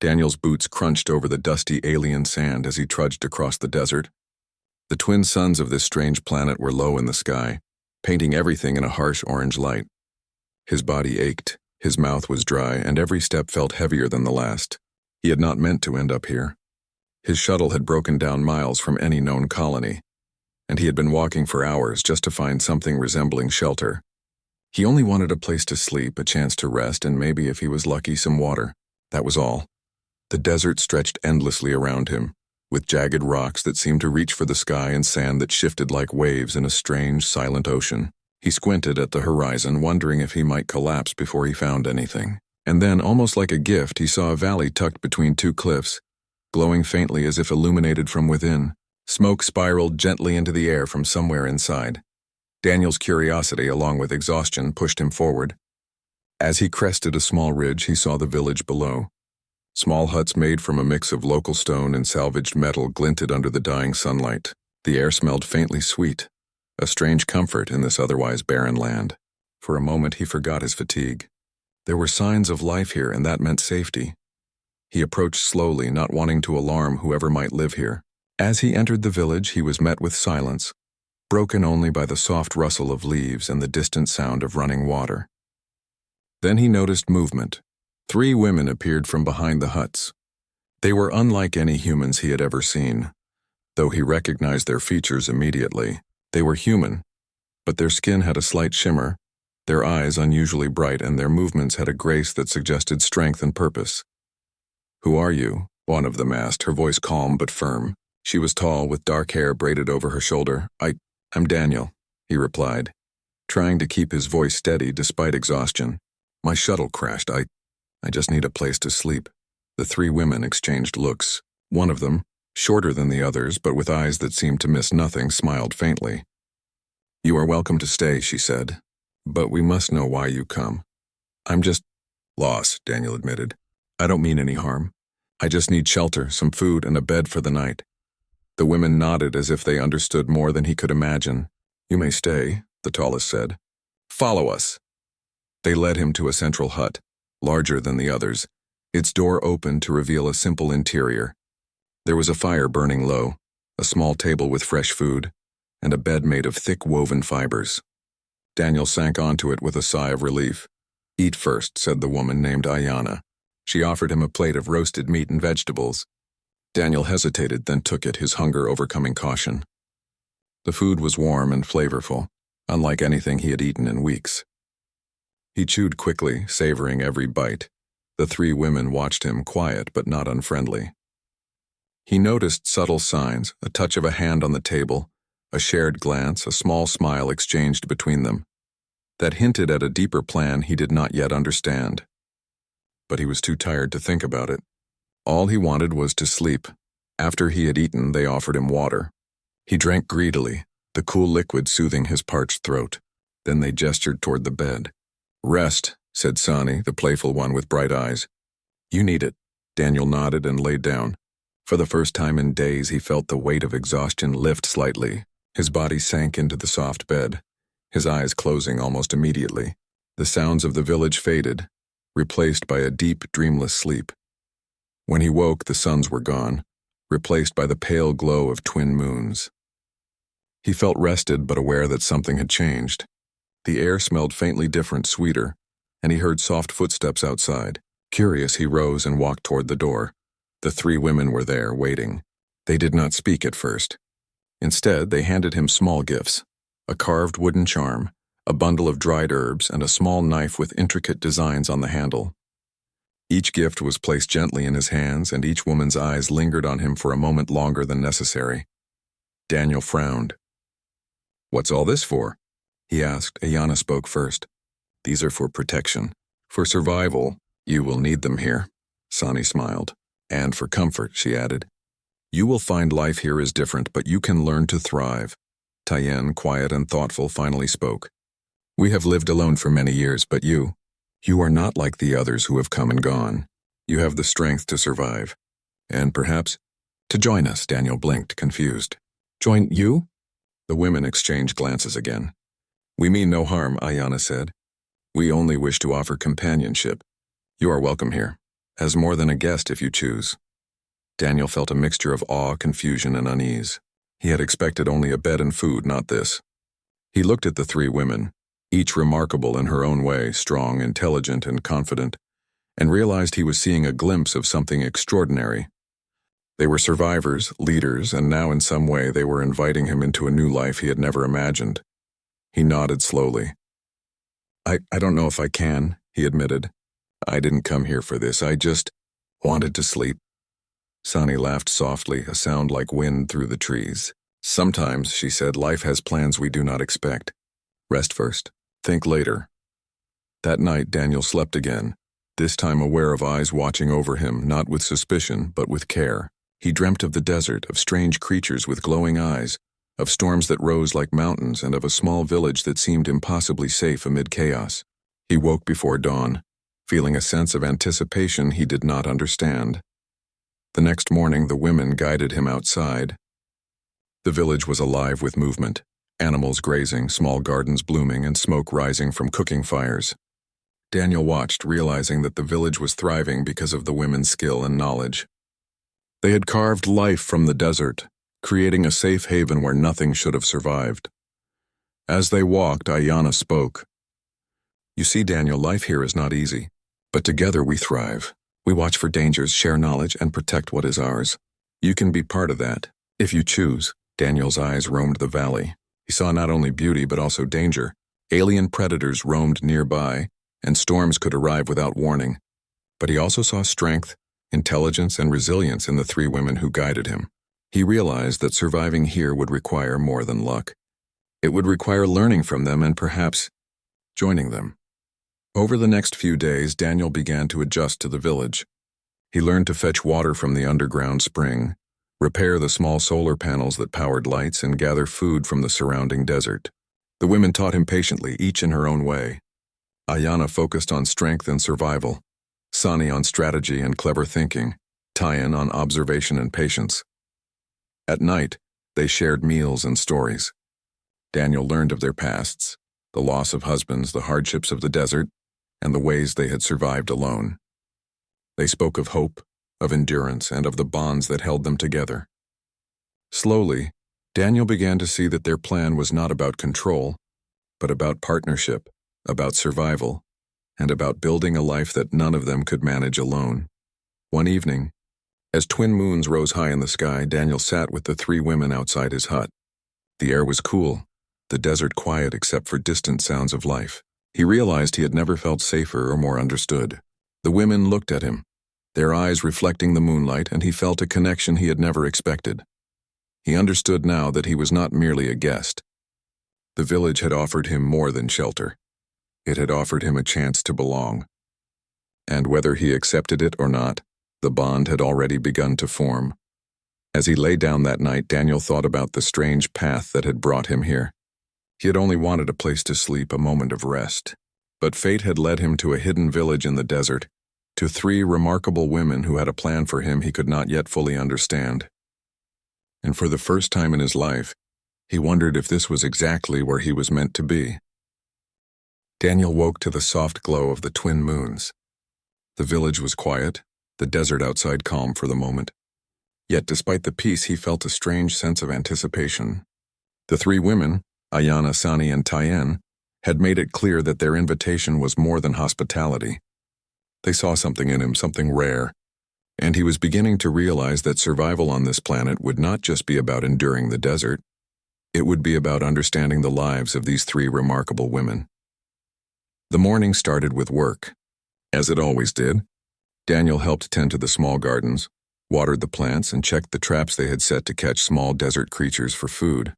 Daniel's boots crunched over the dusty alien sand as he trudged across the desert. The twin suns of this strange planet were low in the sky, painting everything in a harsh orange light. His body ached, his mouth was dry, and every step felt heavier than the last. He had not meant to end up here. His shuttle had broken down miles from any known colony, and he had been walking for hours just to find something resembling shelter. He only wanted a place to sleep, a chance to rest, and maybe, if he was lucky, some water. That was all. The desert stretched endlessly around him, with jagged rocks that seemed to reach for the sky and sand that shifted like waves in a strange, silent ocean. He squinted at the horizon, wondering if he might collapse before he found anything. And then, almost like a gift, he saw a valley tucked between two cliffs, glowing faintly as if illuminated from within. Smoke spiraled gently into the air from somewhere inside. Daniel's curiosity, along with exhaustion, pushed him forward. As he crested a small ridge, he saw the village below. Small huts made from a mix of local stone and salvaged metal glinted under the dying sunlight. The air smelled faintly sweet, a strange comfort in this otherwise barren land. For a moment he forgot his fatigue. There were signs of life here, and that meant safety. He approached slowly, not wanting to alarm whoever might live here. As he entered the village, he was met with silence, broken only by the soft rustle of leaves and the distant sound of running water. Then he noticed movement. 3 women appeared from behind the huts. They were unlike any humans he had ever seen. Though he recognized their features immediately, they were human, but their skin had a slight shimmer, their eyes unusually bright, and their movements had a grace that suggested strength and purpose. "Who are you?" one of them asked, her voice calm but firm. She was tall, with dark hair braided over her shoulder. I'm Daniel," he replied, trying to keep his voice steady despite exhaustion. "My shuttle crashed. I just need a place to sleep." The 3 women exchanged looks. One of them, shorter than the others but with eyes that seemed to miss nothing, smiled faintly. "You are welcome to stay," she said, "but we must know why you come." "I'm just lost," Daniel admitted. "I don't mean any harm. I just need shelter, some food, and a bed for the night." The women nodded as if they understood more than he could imagine. "You may stay," the tallest said. "Follow us." They led him to a central hut, larger than the others. Its door opened to reveal a simple interior. There was a fire burning low, a small table with fresh food, and a bed made of thick woven fibers. Daniel sank onto it with a sigh of relief. "Eat first," said the woman named Ayana. She offered him a plate of roasted meat and vegetables. Daniel hesitated, then took it, his hunger overcoming caution. The food was warm and flavorful, unlike anything he had eaten in weeks. He chewed quickly, savoring every bite. The 3 women watched him, quiet but not unfriendly. He noticed subtle signs, a touch of a hand on the table, a shared glance, a small smile exchanged between them, that hinted at a deeper plan he did not yet understand. But he was too tired to think about it. All he wanted was to sleep. After he had eaten, they offered him water. He drank greedily, the cool liquid soothing his parched throat. Then they gestured toward the bed. "Rest," said Sani, the playful one with bright eyes. "You need it." Daniel nodded and laid down. For the first time in days, he felt the weight of exhaustion lift slightly. His body sank into the soft bed, his eyes closing almost immediately. The sounds of the village faded, replaced by a deep, dreamless sleep. When he woke, the suns were gone, replaced by the pale glow of twin moons. He felt rested but aware that something had changed. The air smelled faintly different, sweeter, and he heard soft footsteps outside. Curious, he rose and walked toward the door. The 3 women were there, waiting. They did not speak at first. Instead, they handed him small gifts, a carved wooden charm, a bundle of dried herbs, and a small knife with intricate designs on the handle. Each gift was placed gently in his hands, and each woman's eyes lingered on him for a moment longer than necessary. Daniel frowned. "What's all this for?" he asked. Ayana spoke first. "These are for protection. For survival, you will need them here," Sani smiled. "And for comfort," she added. "You will find life here is different, but you can learn to thrive." Tyen, quiet and thoughtful, finally spoke. "We have lived alone for many years, but you are not like the others who have come and gone. You have the strength to survive. And perhaps to join us." Daniel blinked, confused. "Join you?" The women exchanged glances again. "We mean no harm," Ayana said. "We only wish to offer companionship. You are welcome here." As more than a guest if you choose. Daniel felt a mixture of awe, confusion, and unease. He had expected only a bed and food, not this. He looked at the three women, each remarkable in her own way, strong, intelligent, and confident, and realized he was seeing a glimpse of something extraordinary. They were survivors, leaders, and now in some way they were inviting him into a new life he had never imagined. He nodded slowly. I don't know if I can, he admitted. I didn't come here for this, I just wanted to sleep. Sonny laughed softly, a sound like wind through the trees. Sometimes, she said, life has plans we do not expect. Rest first. Think later. That night, Daniel slept again, this time aware of eyes watching over him, not with suspicion, but with care. He dreamt of the desert, of strange creatures with glowing eyes, of storms that rose like mountains, and of a small village that seemed impossibly safe amid chaos. He woke before dawn, feeling a sense of anticipation he did not understand. The next morning, the women guided him outside. The village was alive with movement, animals grazing, small gardens blooming, and smoke rising from cooking fires. Daniel watched, realizing that the village was thriving because of the women's skill and knowledge. They had carved life from the desert, creating a safe haven where nothing should have survived. As they walked, Ayanna spoke. You see, Daniel, life here is not easy, but together we thrive. We watch for dangers, share knowledge, and protect what is ours. You can be part of that, if you choose. Daniel's eyes roamed the valley. He saw not only beauty but also danger. Alien predators roamed nearby, and storms could arrive without warning. But he also saw strength, intelligence, and resilience in the three women who guided him. He realized that surviving here would require more than luck. It would require learning from them and perhaps joining them. Over the next few days, Daniel began to adjust to the village. He learned to fetch water from the underground spring, repair the small solar panels that powered lights, and gather food from the surrounding desert. The women taught him patiently, each in her own way. Ayanna focused on strength and survival, Sonny on strategy and clever thinking, Tyan on observation and patience. At night, they shared meals and stories. Daniel learned of their pasts, the loss of husbands, the hardships of the desert, and the ways they had survived alone. They spoke of hope, of endurance, and of the bonds that held them together. Slowly, Daniel began to see that their plan was not about control, but about partnership, about survival, and about building a life that none of them could manage alone. One evening, as twin moons rose high in the sky, Daniel sat with the three women outside his hut. The air was cool, the desert quiet except for distant sounds of life. He realized he had never felt safer or more understood. The women looked at him, their eyes reflecting the moonlight, and he felt a connection he had never expected. He understood now that he was not merely a guest. The village had offered him more than shelter. It had offered him a chance to belong. And whether he accepted it or not, the bond had already begun to form. As he lay down that night, Daniel thought about the strange path that had brought him here. He had only wanted a place to sleep, a moment of rest. But fate had led him to a hidden village in the desert, to three remarkable women who had a plan for him he could not yet fully understand. And for the first time in his life, he wondered if this was exactly where he was meant to be. Daniel woke to the soft glow of the twin moons. The village was quiet, the desert outside calm for the moment. Yet despite the peace, he felt a strange sense of anticipation. The three women, Ayanna, Sonny, and Tyan, had made it clear that their invitation was more than hospitality. They saw something in him, something rare, and he was beginning to realize that survival on this planet would not just be about enduring the desert. It would be about understanding the lives of these three remarkable women. The morning started with work. As it always did, Daniel helped tend to the small gardens, watered the plants, and checked the traps they had set to catch small desert creatures for food.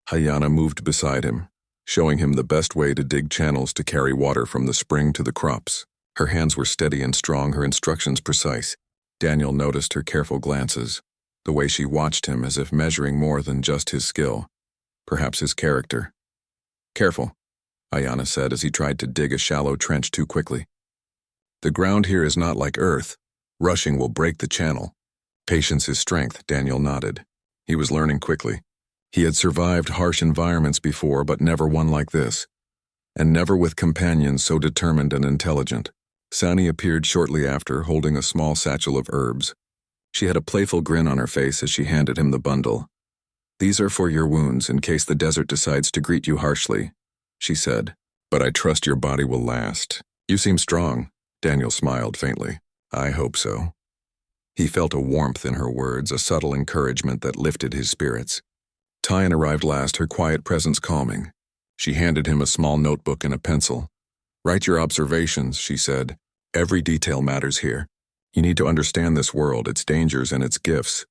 Ayanna moved beside him, showing him the best way to dig channels to carry water from the spring to the crops. Her hands were steady and strong, her instructions precise. Daniel noticed her careful glances, the way she watched him as if measuring more than just his skill, perhaps his character. Careful, Ayanna said as he tried to dig a shallow trench too quickly. The ground here is not like Earth. Rushing will break the channel. Patience is strength, Daniel nodded. He was learning quickly. He had survived harsh environments before, but never one like this, and never with companions so determined and intelligent. Sani appeared shortly after, holding a small satchel of herbs. She had a playful grin on her face as she handed him the bundle. "These are for your wounds in case the desert decides to greet you harshly," she said. "But I trust your body will last. You seem strong." Daniel smiled faintly. "I hope so." He felt a warmth in her words, a subtle encouragement that lifted his spirits. Tyan arrived last, her quiet presence calming. She handed him a small notebook and a pencil. "Write your observations," she said. "Every detail matters here. You need to understand this world, its dangers and its gifts."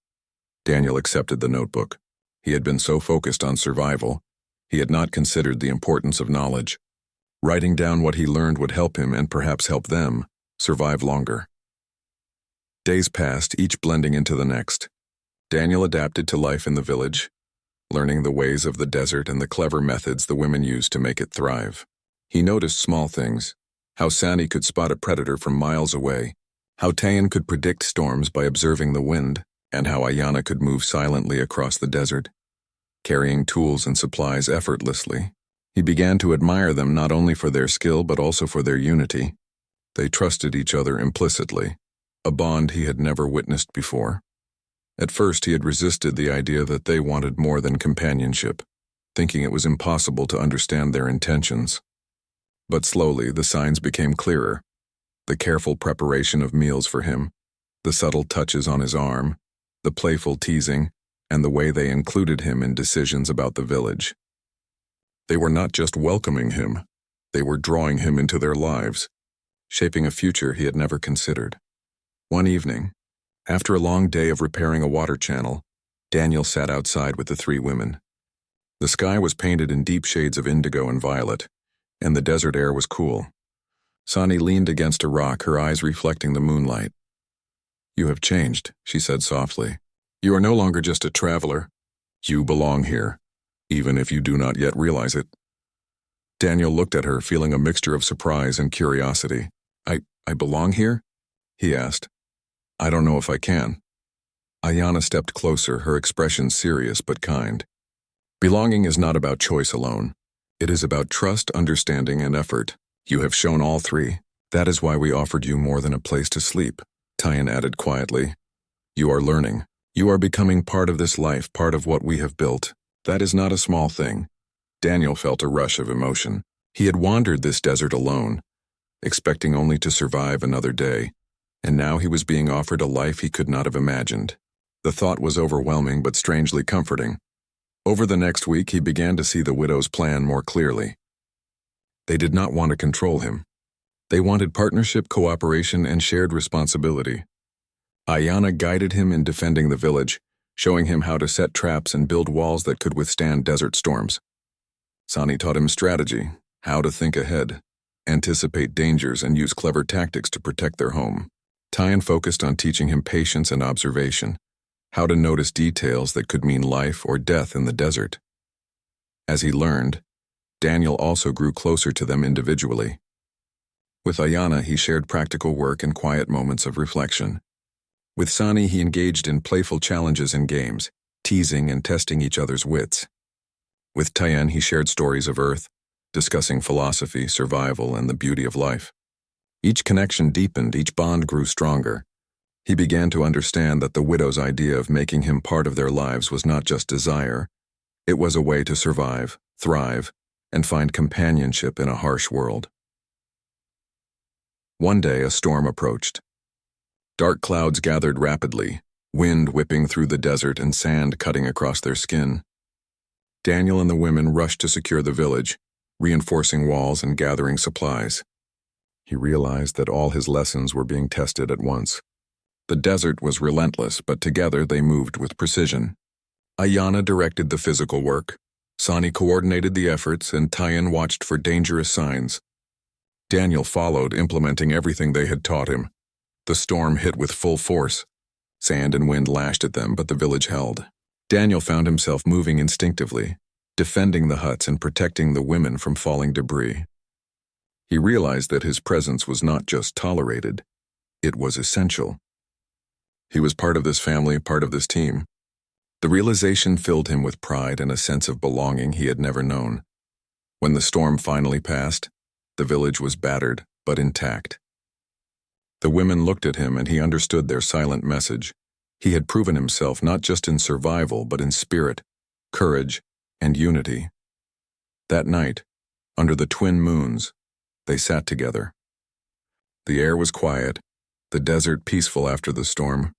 Daniel accepted the notebook. He had been so focused on survival, he had not considered the importance of knowledge. Writing down what he learned would help him, and perhaps help them, survive longer. Days passed, each blending into the next. Daniel adapted to life in the village, learning the ways of the desert and the clever methods the women used to make it thrive. He noticed small things: how Sani could spot a predator from miles away, how Tayan could predict storms by observing the wind, and how Ayana could move silently across the desert, carrying tools and supplies effortlessly. He began to admire them not only for their skill but also for their unity. They trusted each other implicitly, a bond he had never witnessed before. At first he had resisted the idea that they wanted more than companionship, thinking it was impossible to understand their intentions. But slowly the signs became clearer: the careful preparation of meals for him, the subtle touches on his arm, the playful teasing, and the way they included him in decisions about the village. They were not just welcoming him, they were drawing him into their lives, shaping a future he had never considered. One evening, after a long day of repairing a water channel, Daniel sat outside with the three women. The sky was painted in deep shades of indigo and violet, and the desert air was cool. Sani leaned against a rock, her eyes reflecting the moonlight. "You have changed," she said softly. "You are no longer just a traveler. You belong here, even if you do not yet realize it." Daniel looked at her, feeling a mixture of surprise and curiosity. I belong here?" he asked. "I don't know if I can." Ayana stepped closer, her expression serious but kind. "Belonging is not about choice alone. It is about trust, understanding, and effort. You have shown all three. That is why we offered you more than a place to sleep," Tyan added quietly. "You are learning. You are becoming part of this life, part of what we have built. That is not a small thing." Daniel felt a rush of emotion. He had wandered this desert alone, expecting only to survive another day, and now he was being offered a life he could not have imagined. The thought was overwhelming but strangely comforting. Over the next week, he began to see the widow's plan more clearly. They did not want to control him. They wanted partnership, cooperation, and shared responsibility. Ayana guided him in defending the village, showing him how to set traps and build walls that could withstand desert storms. Sani taught him strategy, how to think ahead, anticipate dangers, and use clever tactics to protect their home. Tyan focused on teaching him patience and observation, how to notice details that could mean life or death in the desert. As he learned, Daniel also grew closer to them individually. With Ayana, he shared practical work and quiet moments of reflection. With Sani, he engaged in playful challenges and games, teasing and testing each other's wits. With Tyan, he shared stories of Earth, discussing philosophy, survival, and the beauty of life. Each connection deepened, each bond grew stronger. He began to understand that the widow's idea of making him part of their lives was not just desire. It was a way to survive, thrive, and find companionship in a harsh world. One day, a storm approached. Dark clouds gathered rapidly, wind whipping through the desert and sand cutting across their skin. Daniel and the women rushed to secure the village, reinforcing walls and gathering supplies. He realized that all his lessons were being tested at once. The desert was relentless, but together they moved with precision. Ayana directed the physical work, Sani coordinated the efforts, and Tyan watched for dangerous signs. Daniel followed, implementing everything they had taught him. The storm hit with full force. Sand and wind lashed at them, but the village held. Daniel found himself moving instinctively, defending the huts and protecting the women from falling debris. He realized that his presence was not just tolerated, it was essential. He was part of this family, part of this team. The realization filled him with pride and a sense of belonging he had never known. When the storm finally passed, the village was battered but intact. The women looked at him and he understood their silent message. He had proven himself not just in survival but in spirit, courage, and unity. That night, under the twin moons, they sat together. The air was quiet, the desert peaceful after the storm.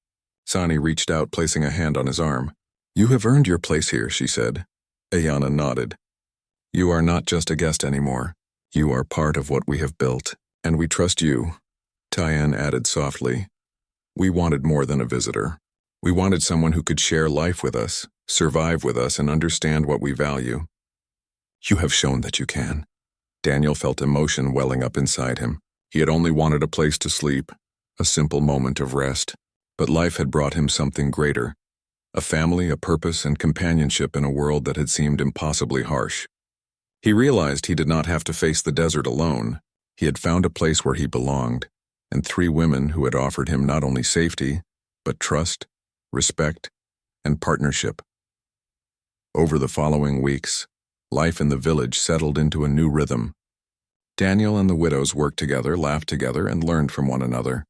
Sani reached out, placing a hand on his arm. "You have earned your place here," she said. Ayana nodded. "You are not just a guest anymore. You are part of what we have built, and we trust you," Tyann added softly. "We wanted more than a visitor. We wanted someone who could share life with us, survive with us, and understand what we value. You have shown that you can." Daniel felt emotion welling up inside him. He had only wanted a place to sleep, a simple moment of rest, but life had brought him something greater. A family, a purpose, and companionship in a world that had seemed impossibly harsh. He realized he did not have to face the desert alone. He had found a place where he belonged, and 3 women who had offered him not only safety, but trust, respect, and partnership. Over the following weeks, life in the village settled into a new rhythm. Daniel and the widows worked together, laughed together, and learned from one another.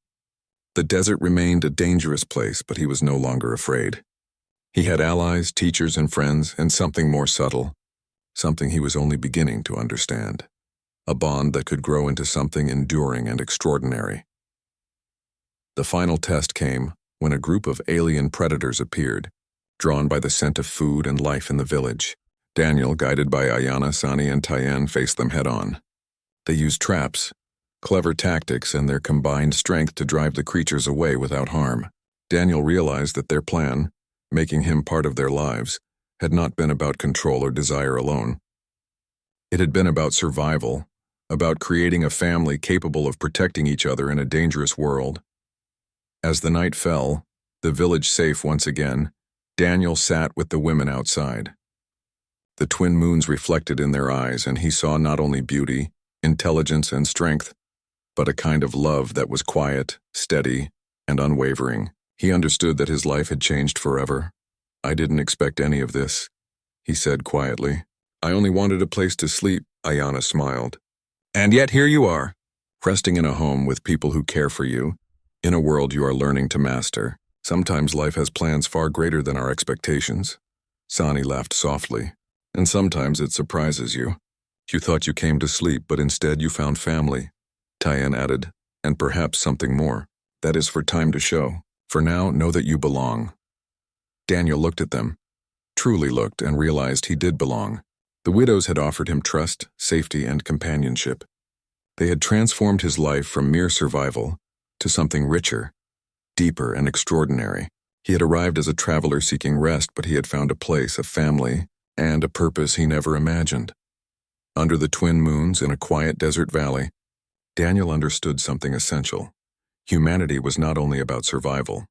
The desert remained a dangerous place, but he was no longer afraid. He had allies, teachers, and friends, and something more subtle, something he was only beginning to understand. A bond that could grow into something enduring and extraordinary. The final test came when a group of alien predators appeared, drawn by the scent of food and life in the village. Daniel, guided by Ayana, Sani, and Tyann, faced them head-on. They used traps, clever tactics, and their combined strength to drive the creatures away without harm. Daniel realized that their plan, making him part of their lives, had not been about control or desire alone. It had been about survival, about creating a family capable of protecting each other in a dangerous world. As the night fell, the village safe once again, Daniel sat with the women outside. The twin moons reflected in their eyes, and he saw not only beauty, intelligence, and strength, but a kind of love that was quiet, steady, and unwavering. He understood that his life had changed forever. "I didn't expect any of this," he said quietly. "I only wanted a place to sleep," Ayana smiled. "And yet here you are, resting in a home with people who care for you, in a world you are learning to master. Sometimes life has plans far greater than our expectations." Sani laughed softly. "And sometimes it surprises you. You thought you came to sleep, but instead you found family," Tyann added, "and perhaps something more. That is for time to show. For now, know that you belong." Daniel looked at them, truly looked, and realized he did belong. The widows had offered him trust, safety, and companionship. They had transformed his life from mere survival to something richer, deeper, and extraordinary. He had arrived as a traveler seeking rest, but he had found a place, a family, and a purpose he never imagined. Under the twin moons in a quiet desert valley, Daniel understood something essential. Humanity was not only about survival.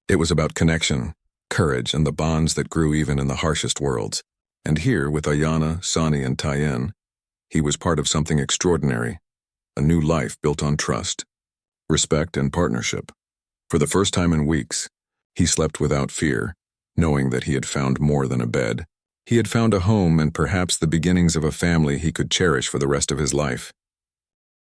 It was about connection, courage, and the bonds that grew even in the harshest worlds. And here, with Ayana, Sani, and Tyann, he was part of something extraordinary, a new life built on trust, respect, and partnership. For the first time in weeks, he slept without fear, knowing that he had found more than a bed. He had found a home and perhaps the beginnings of a family he could cherish for the rest of his life.